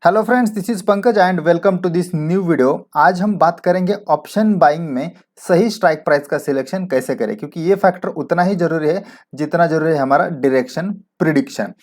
Hello friends, this is Pankaj and welcome to this new video. आज हम बात करेंगे ऑप्शन बाइंग में सही स्ट्राइक प्राइस का सिलेक्शन कैसे करें, क्योंकि ये फैक्टर उतना ही जरूरी है जितना जरूरी है हमारा डायरेक्शन प्रिडिक्शन।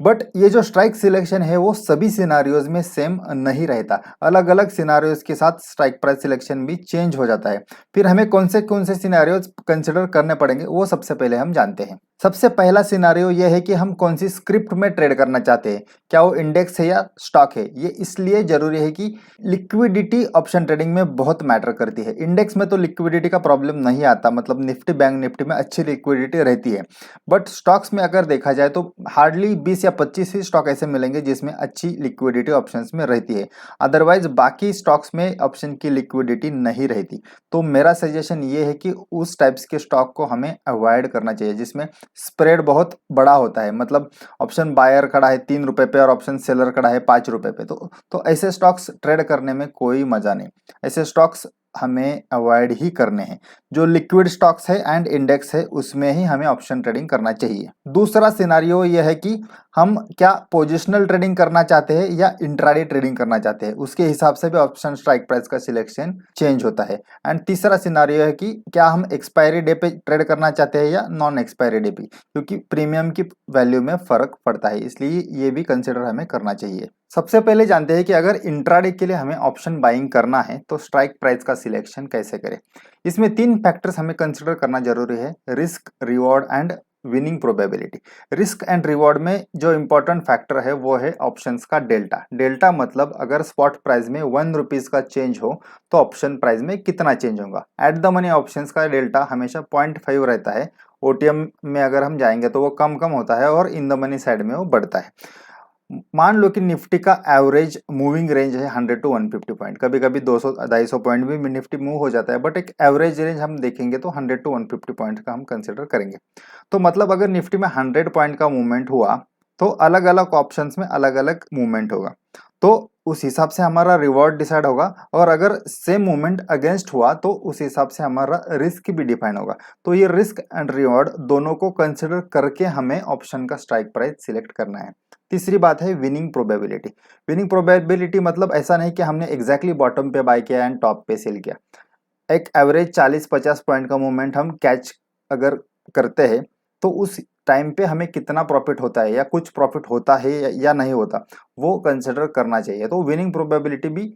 बट ये जो स्ट्राइक सिलेक्शन है वो सभी सिनारियोज में सेम नहीं रहता, अलग अलग सिनारियोज के साथ स्ट्राइक प्राइस सिलेक्शन भी चेंज हो जाता है। फिर हमें कौन से सिनारियोज कंसिडर करने पड़ेंगे वो सबसे पहले हम जानते हैं। सबसे पहला सिनारियो ये है कि हम कौन सी स्क्रिप्ट में ट्रेड करना चाहते हैं, क्या वो इंडेक्स है या स्टॉक है। ये इसलिए जरूरी है कि लिक्विडिटी ऑप्शन ट्रेडिंग में बहुत मैटर करती है। इंडेक्स में तो लिक्विडिटी का प्रॉब्लम नहीं आता, मतलब निफ्टी बैंक निफ्टी में अच्छी लिक्विडिटी रहती है। बट स्टॉक्स में अगर देखा जाए तो हार्डली 20 या 25 ही स्टॉक ऐसे मिलेंगे जिसमें अच्छी लिक्विडिटी ऑप्शंस में रहती है। अदरवाइज बाकी स्टॉक्स में ऑप्शन की लिक्विडिटी नहीं रहती। तो मेरा सजेशन ये है कि उस टाइप्स के स्टॉक को हमें अवॉइड करना चाहिए जिसमें स्प्रेड बहुत बड़ा होता है। मतलब ऑप्शन बायर खड़ा है 3 रुपए पे और ऑप्शन सेलर खड़ा है 5 रुपए पे, तो ऐसे स्टॉक्स ट्रेड करने में कोई मजा नहीं। ऐसे स्टॉक्स हमें अवॉइड ही करने हैं। जो लिक्विड स्टॉक्स है एंड इंडेक्स है उसमें ही हमें ऑप्शन ट्रेडिंग करना चाहिए। दूसरा सिनारियो यह है कि हम क्या पोजिशनल ट्रेडिंग करना चाहते हैं या इंट्राडे ट्रेडिंग करना चाहते हैं, उसके हिसाब से भी ऑप्शन स्ट्राइक प्राइस का सिलेक्शन चेंज होता है। एंड तीसरा सिनारियो है कि क्या हम एक्सपायरी डे पे ट्रेड करना चाहते हैं या नॉन एक्सपायरी डे पे, क्योंकि प्रीमियम की वैल्यू में फर्क पड़ता है, इसलिए ये भी कंसिडर हमें करना चाहिए। सबसे पहले जानते हैं कि अगर इंट्राडे के लिए हमें ऑप्शन बाइंग करना है तो स्ट्राइक प्राइस का सिलेक्शन कैसे करें। इसमें 3 फैक्टर्स हमें कंसिडर करना जरूरी है: risk, reward and winning probability. Risk and reward में जो इंपॉर्टेंट फैक्टर है वो है ऑप्शंस का डेल्टा। डेल्टा मतलब अगर स्पॉट प्राइस में 1 रुपीज का चेंज हो तो ऑप्शन प्राइस में कितना चेंज होगा। एट द मनी ऑप्शंस का डेल्टा हमेशा 0.5 रहता है। ओटीएम में अगर हम जाएंगे तो वो कम कम होता है और इन द मनी साइड में वो बढ़ता है। मान लो कि निफ्टी का एवरेज मूविंग रेंज है 100 टू 150 पॉइंट, कभी कभी 200 250 पॉइंट भी निफ्टी मूव हो जाता है, बट एक एवरेज रेंज हम देखेंगे तो 100 टू 150 पॉइंट का हम कंसिडर करेंगे। तो मतलब अगर निफ्टी में 100 पॉइंट का मूवमेंट हुआ तो अलग अलग ऑप्शंस में अलग अलग मूवमेंट होगा, तो उस हिसाब से हमारा रिवॉर्ड डिसाइड होगा। और अगर सेम मूवमेंट अगेंस्ट हुआ तो उस हिसाब से हमारा रिस्क भी डिफाइन होगा। तो ये रिस्क एंड रिवॉर्ड दोनों को कंसिडर करके हमें ऑप्शन का स्ट्राइक प्राइस सिलेक्ट करना है। तीसरी बात है विनिंग प्रोबेबिलिटी। विनिंग प्रोबेबिलिटी मतलब ऐसा नहीं कि हमने एग्जैक्टली बॉटम पे बाय किया एंड टॉप पे सेल किया। एक एवरेज 40-50 पॉइंट का मूवमेंट हम कैच अगर करते हैं तो उस टाइम पे हमें कितना प्रॉफिट होता है या कुछ प्रॉफिट होता है या नहीं होता, वो कंसिडर करना चाहिए। तो विनिंग प्रोबेबिलिटी भी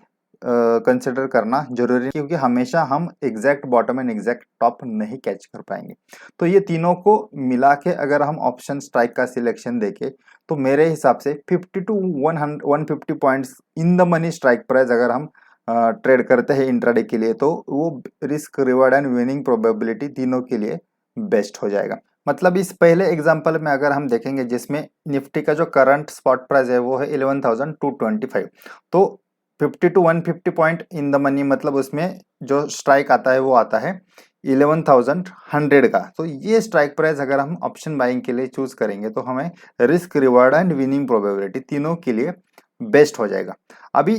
कंसिडर करना जरूरी है, क्योंकि हमेशा हम exact bottom and exact top नहीं कैच कर पाएंगे। तो ये तीनों को मिला के अगर हम ऑप्शन स्ट्राइक का सिलेक्शन देखें तो मेरे हिसाब से 50 to 150 points in the money strike price अगर हम ट्रेड करते हैं इंट्राडे के लिए तो वो risk reward and winning probability तीनों के लिए बेस्ट हो जाएगा। मतलब इस पहले एग्जांपल में अगर हम देखेंगे जिसमें निफ्टी का जो करंट स्पॉट प्राइस है वो है 11,225, तो 50 to 150 point in the money, मतलब उसमें जो स्ट्राइक आता है वो आता है 11,100 का। तो ये स्ट्राइक प्राइस अगर हम ऑप्शन बाइंग के लिए चूज करेंगे तो हमें risk reward and winning probability तीनों के लिए बेस्ट हो जाएगा। अभी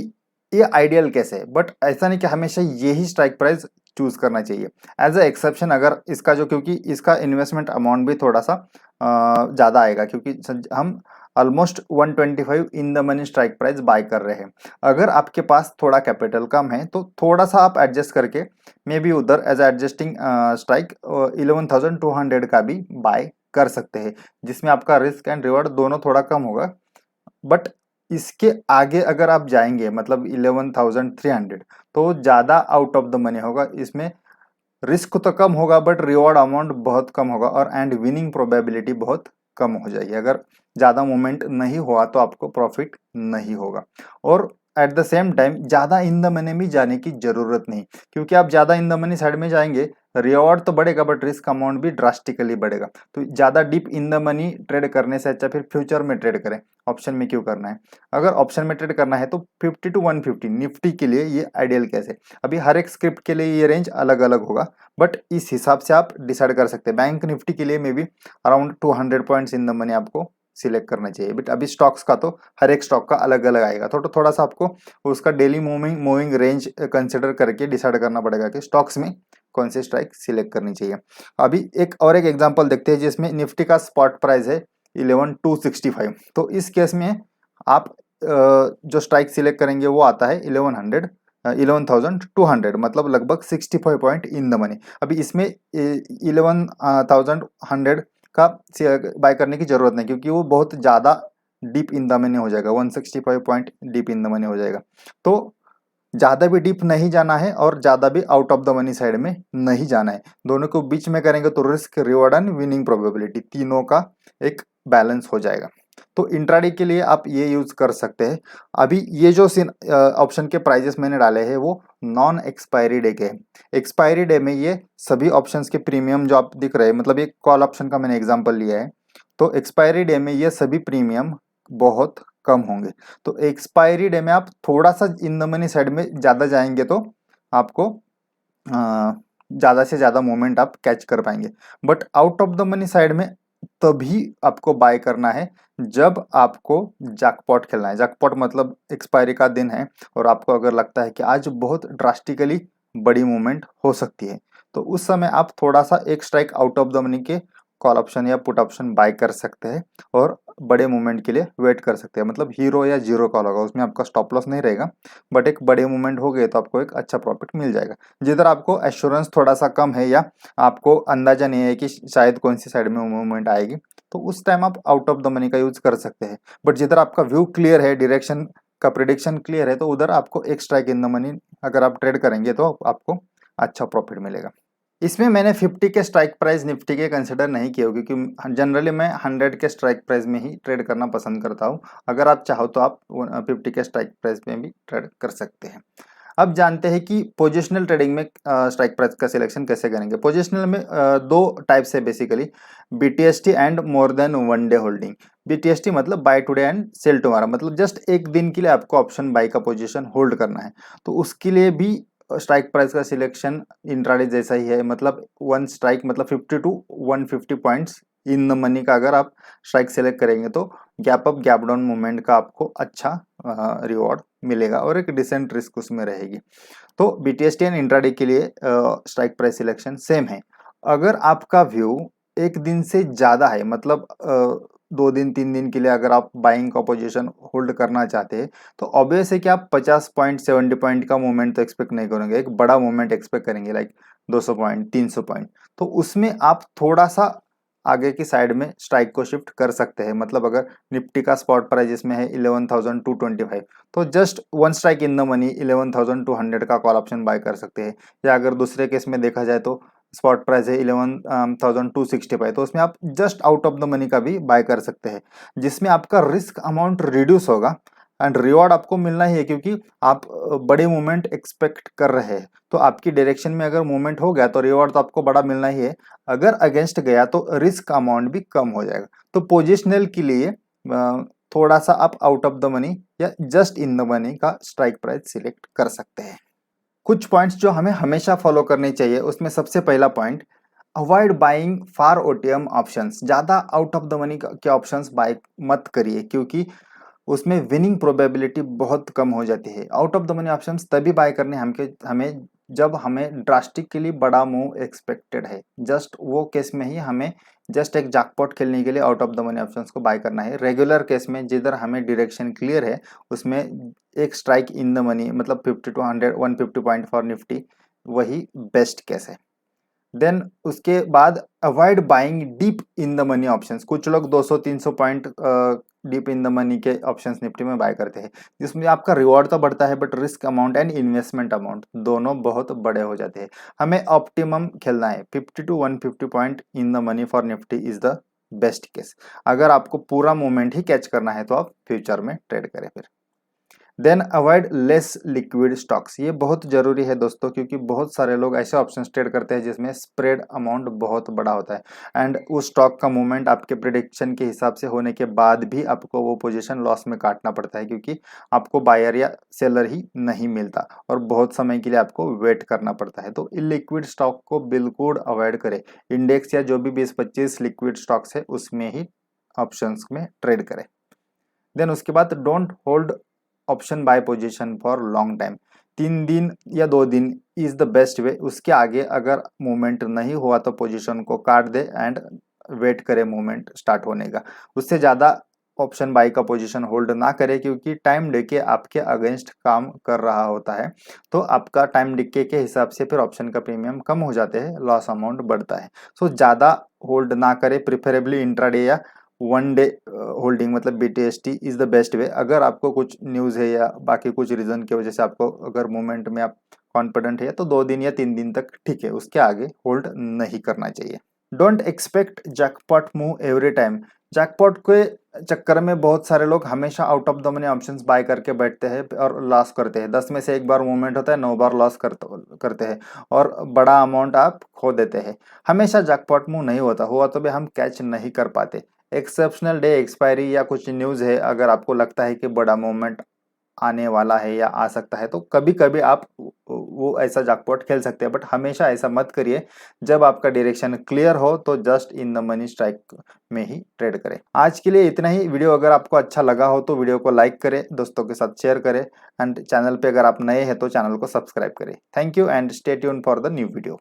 ये आइडियल कैसे है, बट ऐसा नहीं कि हमेशा यही स्ट्राइक प्राइस चूज करना चाहिए। एज अ एक्सेप्शन अगर इसका जो, क्योंकि इसका इन्वेस्टमेंट अमाउंट भी थोड़ा सा ज़्यादा आएगा, क्योंकि हम almost 125 in the money strike price by कर रहे हैं। अगर आपके पास थोड़ा कैपिटल कम है तो थोड़ा सा आप एडजस्ट करके मे बी उधर एज एडजस्टिंग स्ट्राइक 11,200 का भी बाय कर सकते हैं, जिसमें आपका रिस्क एंड रिवॉर्ड दोनों थोड़ा कम होगा। बट इसके आगे अगर आप जाएंगे मतलब 11,300 तो ज़्यादा आउट ऑफ द मनी होगा। इसमें रिस्क तो कम होगा बट रिवॉर्ड अमाउंट बहुत कम होगा और एंड विनिंग प्रोबेबिलिटी बहुत कम हो जाएगी। अगर ज़्यादा मूवमेंट नहीं हुआ तो आपको प्रॉफिट नहीं होगा। और एट द सेम टाइम ज़्यादा इन द मनी में जाने की जरूरत नहीं, क्योंकि आप ज़्यादा इन द मनी साइड में जाएंगे रिवॉर्ड तो बढ़ेगा बट रिस्क अमाउंट भी ड्रास्टिकली बढ़ेगा। तो ज़्यादा deep in the money trade करने से अच्छा फिर फ्यूचर में ट्रेड करें, ऑप्शन में क्यों करना है। अगर ऑप्शन में ट्रेड करना है तो 50 टू 150 निफ्टी के लिए ये आइडियल कैसे। अभी हर एक स्क्रिप्ट के लिए ये रेंज अलग अलग होगा, बट इस हिसाब से आप डिसाइड कर सकते हैं। बैंक निफ्टी के लिए may be around 200 points in the money आपको सिलेक्ट करना चाहिए। बट अभी स्टॉक्स का तो हर एक स्टॉक का अलग अलग आएगा, तो थोड़ा सा आपको उसका डेली मूविंग रेंज कंसिडर करके डिसाइड करना पड़ेगा कि स्टॉक्स में कौन सी स्ट्राइक सिलेक्ट करनी चाहिए। अभी एक एग्जांपल देखते हैं जिसमें निफ्टी का स्पॉट प्राइस है 11,265। तो इस केस में आप जो स्ट्राइक सिलेक्ट करेंगे वो आता है 11,200, मतलब लगभग 65 पॉइंट इन द मनी। अभी इसमें 11,100 का बाय करने की जरूरत नहीं, क्योंकि वो बहुत ज़्यादा डीप इन द मनी हो जाएगा, 165 point deep in the money हो जाएगा। तो ज़्यादा भी डीप नहीं जाना है और ज़्यादा भी out of the money side में नहीं जाना है। दोनों को बीच में करेंगे तो risk, reward and winning probability तीनों का एक बैलेंस हो जाएगा। तो इंट्राडे के लिए आप ये यूज कर सकते हैं। अभी ये जो ऑप्शन के प्राइजेस मैंने डाले हैं वो नॉन एक्सपायरी डे के हैं। एक्सपायरी डे में ये सभी ऑप्शंस के प्रीमियम जो आप दिख रहे हैं, मतलब ये कॉल ऑप्शन का मैंने एग्जांपल लिया है, तो एक्सपायरी डे में ये सभी प्रीमियम बहुत कम होंगे। तो एक्सपायरी डे में आप थोड़ा सा इन द मनी साइड में ज़्यादा जाएंगे तो आपको ज़्यादा से ज़्यादा मूवमेंट आप कैच कर पाएंगे। But out of the money side में तभी आपको बाय करना है जब आपको जैकपॉट खेलना है। जैकपॉट मतलब एक्सपायरी का दिन है और आपको अगर लगता है कि आज बहुत ड्रास्टिकली बड़ी मूवमेंट हो सकती है, तो उस समय आप थोड़ा सा एक strike out of the money के कॉल ऑप्शन या पुट ऑप्शन बाय कर सकते हैं और बड़े मूवमेंट के लिए वेट कर सकते हैं। मतलब हीरो या जीरो कॉल होगा, उसमें आपका स्टॉप लॉस नहीं रहेगा, बट एक बड़े मूवमेंट हो गए तो आपको एक अच्छा प्रॉफिट मिल जाएगा। जिधर आपको एश्योरेंस थोड़ा सा कम है या आपको अंदाजा नहीं है कि शायद कौन सी साइड में मूवमेंट आएगी, तो उस टाइम आप आउट ऑफ द मनी का यूज कर सकते हैं। बट जिधर आपका व्यू क्लियर है, डायरेक्शन का प्रिडिक्शन क्लियर है, तो उधर आपको एक स्ट्राइक इन द मनी अगर आप ट्रेड करेंगे तो आपको अच्छा प्रॉफिट मिलेगा। इसमें मैंने 50 के स्ट्राइक प्राइस निफ्टी के कंसिडर नहीं किए, क्योंकि जनरली मैं 100 के स्ट्राइक प्राइस में ही ट्रेड करना पसंद करता हूँ। अगर आप चाहो तो आप 50 के स्ट्राइक प्राइस में भी ट्रेड कर सकते हैं। अब जानते हैं कि पोजिशनल ट्रेडिंग में स्ट्राइक प्राइस का सिलेक्शन कैसे करेंगे। पोजिशनल में दो टाइप्स है basically, BTST and more than one day holding. BTST मतलब buy today and sell tomorrow, मतलब जस्ट एक दिन के लिए आपको ऑप्शन बाय का पोजीशन होल्ड करना है। तो उसके लिए भी स्ट्राइक प्राइस का सिलेक्शन इंट्राडे जैसा ही है, मतलब वन स्ट्राइक मतलब 50 to 150 points in the money का अगर आप स्ट्राइक सेलेक्ट करेंगे तो gap up gap down movement का आपको अच्छा रिवॉर्ड मिलेगा और एक डिसेंट रिस्क उसमें रहेगी। तो बीटीएसटी एंड इंट्राडे के लिए स्ट्राइक प्राइस सिलेक्शन सेम है। अगर आपका व्यू एक दिन से ज़्यादा है, मतलब 2 दिन 3 दिन के लिए अगर आप बाइंग का पोजीशन होल्ड करना चाहते हैं, तो ऑब्वियस है कि आप 50 पॉइंट 70 पॉइंट का मूवमेंट तो एक्सपेक्ट नहीं करेंगे, एक बड़ा मूवमेंट एक्सपेक्ट करेंगे लाइक 200 पॉइंट 300 पॉइंट। तो उसमें आप थोड़ा सा आगे की साइड में स्ट्राइक को शिफ्ट कर सकते हैं। मतलब अगर निफ्टी का स्पॉट प्राइस इसमें है 11,225, तो just one strike in the money 11,200 का कॉल ऑप्शन बाय कर सकते हैं। या अगर दूसरे केस में देखा जाए तो स्पॉट प्राइस है 11,265, तो उसमें आप just out of the money का भी बाय कर सकते हैं, जिसमें आपका रिस्क अमाउंट रिड्यूस होगा एंड रिवॉर्ड आपको मिलना ही है, क्योंकि आप बड़े मूवमेंट एक्सपेक्ट कर रहे हैं। तो आपकी डायरेक्शन में अगर मूवमेंट हो गया तो रिवॉर्ड तो आपको बड़ा मिलना ही है, अगर अगेंस्ट गया तो रिस्क अमाउंट भी कम हो जाएगा। तो पोजिशनल के लिए थोड़ा सा आप आउट ऑफ द मनी या जस्ट इन द मनी का स्ट्राइक प्राइस सिलेक्ट कर सकते हैं। कुछ पॉइंट्स जो हमें हमेशा फॉलो करने चाहिए, उसमें सबसे पहला point, avoid buying for OTM options. ज़्यादा आउट ऑफ द मनी के ऑप्शंस बाय मत करिए, क्योंकि उसमें विनिंग प्रोबेबिलिटी बहुत कम हो जाती है। Out of the money options तभी बाय करने हमें जब हमें ड्रास्टिकली बड़ा मूव एक्सपेक्टेड है। जस्ट वो केस में ही हमें जस्ट एक जैकपॉट खेलने के लिए out of the money options को बाय करना है। रेगुलर केस में जिधर हमें डायरेक्शन क्लियर है, उसमें एक स्ट्राइक इन द मनी मतलब 50 टू 100 150 पॉइंट फॉर निफ्टी वही बेस्ट केस है। देन उसके बाद avoid buying deep in the money options. कुछ लोग 200-300 point deep in the money के ऑप्शंस निफ्टी में बाय करते हैं, जिसमें आपका रिवॉर्ड तो बढ़ता है but risk amount and investment amount दोनों बहुत बड़े हो जाते हैं। हमें ऑप्टिमम खेलना है, 50 to 150 point in the money for Nifty is the best case. अगर आपको पूरा मूवमेंट ही कैच करना है तो आप फ्यूचर में ट्रेड करें फिर। Then avoid less liquid stocks. ये बहुत जरूरी है दोस्तों, क्योंकि बहुत सारे लोग ऐसे ऑप्शन ट्रेड करते हैं जिसमें स्प्रेड अमाउंट बहुत बड़ा होता है एंड उस स्टॉक का मूवमेंट आपके प्रिडिक्शन के हिसाब से होने के बाद भी आपको वो पोजीशन लॉस में काटना पड़ता है, क्योंकि आपको बायर या सेलर ही नहीं मिलता और बहुत समय के लिए आपको वेट करना पड़ता है। तो इलिक्विड स्टॉक को बिल्कुल अवॉइड करें। इंडेक्स या जो भी 20-25 लिक्विड स्टॉक्स है उसमें ही ऑप्शंस में ट्रेड करें। देन उसके बाद don't hold option buy position for long time. 3 दिन या 2 दिन इज द बेस्ट वे। उसके आगे अगर मूवमेंट नहीं हुआ तो पोजीशन को काट दे एंड वेट करे मूवमेंट स्टार्ट होने का। उससे ज़्यादा ऑप्शन बाई का पोजीशन होल्ड ना करें, क्योंकि टाइम डिके आपके अगेंस्ट काम कर रहा होता है। तो आपका टाइम डिके के हिसाब से फिर ऑप्शन का प्रीमियम कम हो जाते हैं, लॉस अमाउंट बढ़ता है। सो ज़्यादा होल्ड ना करें, प्रिफरेबली इंट्राडे या वन डे होल्डिंग मतलब BTST is the best way. अगर आपको कुछ न्यूज़ है या बाकी कुछ रीजन की वजह से आपको अगर मूवमेंट में आप कॉन्फिडेंट है तो 2 दिन या 3 दिन तक ठीक है, उसके आगे होल्ड नहीं करना चाहिए। Don't expect jackpot move every time. Jackpot के चक्कर में बहुत सारे लोग हमेशा out of the money options buy करके बैठते हैं और लॉस करते हैं। 10 में से एक बार मूवमेंट होता है, 9 बार लॉस करते हैं और बड़ा अमाउंट आप खो देते हैं। हमेशा जैकपॉट मूव नहीं होता, हुआ तो भी हम कैच नहीं कर पाते। एक्सेप्शनल डे एक्सपायरी या कुछ न्यूज़ है, अगर आपको लगता है कि बड़ा मूवमेंट आने वाला है या आ सकता है तो कभी कभी आप वो ऐसा जैकपॉट खेल सकते हैं, बट हमेशा ऐसा मत करिए। जब आपका डायरेक्शन क्लियर हो तो just in the money strike में ही ट्रेड करें। आज के लिए इतना ही। वीडियो अगर आपको अच्छा लगा हो तो वीडियो को लाइक करें, दोस्तों के साथ शेयर करें एंड चैनल पे अगर आप नए हैं तो चैनल को सब्सक्राइब करें। Thank you and stay tune for the new video.